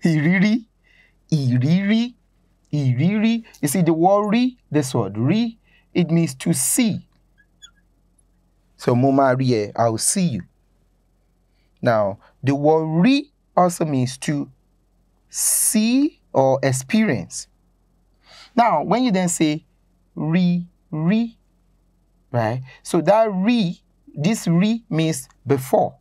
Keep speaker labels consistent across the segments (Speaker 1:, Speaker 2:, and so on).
Speaker 1: Ìrírí, ìrírí, ìrírí. You see the word rí, this word rí, it means to see. So mo máa rí ẹ, I will see you. Now, the word rí also means to see or experience. Now, when you then say rí, right? So that rí, this rí means before,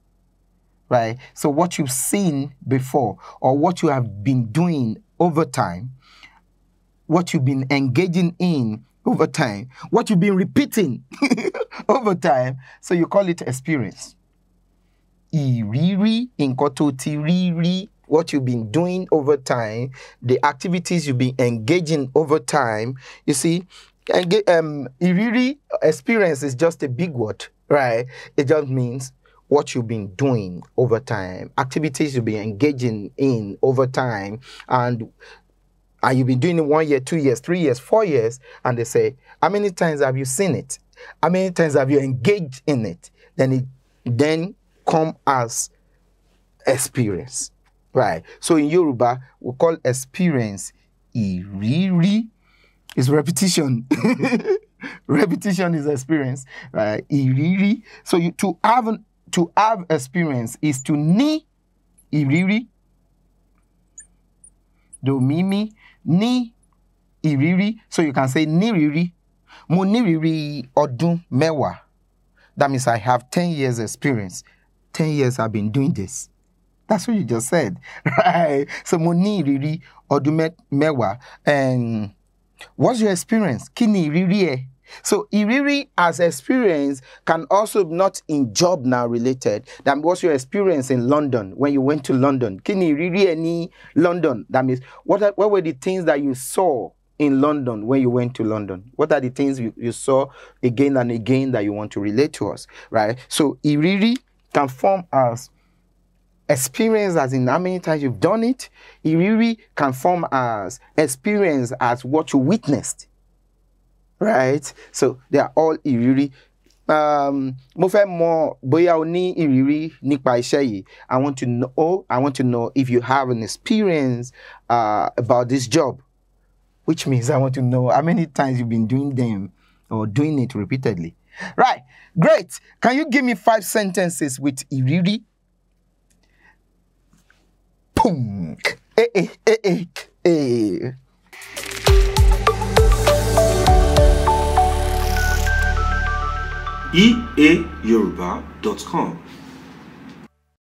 Speaker 1: right? So what you've seen before, or what you have been doing over time, what you've been engaging in over time, what you've been repeating over time, so you call it experience. Ìrírí, nǹkan tó ti rí, what you've been doing over time, the activities you've been engaging over time. You see, ìrírí, experience is just a big word, right? It just means what you've been doing over time, activities you've been engaging in over time, and you've been doing it 1 year, 2 years, 3 years, 4 years, and they say, how many times have you seen it? How many times have you engaged in it? Then come as experience, right? So in Yoruba, we call experience ìrírí. It's repetition. Repetition is experience, right? Ìrírí. So to have experience is to ní ìrírí. Do mimi ní ìrírí. So you can say ní ìrírí. Mo ní ìrírí ọdún mẹ́wàá. That means I have 10 years experience. 10 years I've been doing this. That's what you just said, right? So mo ní ìrírí ọdún mẹ́wàá. And what's your experience? Kí ni ìrírí ẹ? So ìrírí as experience can also not in job now related. That what's your experience in London when you went to London? Kí ni ìrírí ẹ ní London? That means what were the things that you saw in London when you went to London? What are the things you saw again and again that you want to relate to us, right? So ìrírí can form as experience as in how many times you've done it. Ìrírí can form as experience as what you witnessed, right? So they are all ìrírí. Mo fẹ́ mọ̀ bóyá o ní ìrírí nípa iṣẹ́ yìí. I want to know if you have an experience about this job, which means I want to know how many times you've been doing them or doing it repeatedly. Right, great. Can you give me 5 sentences with ìrírí? Boom.
Speaker 2: eayoruba.com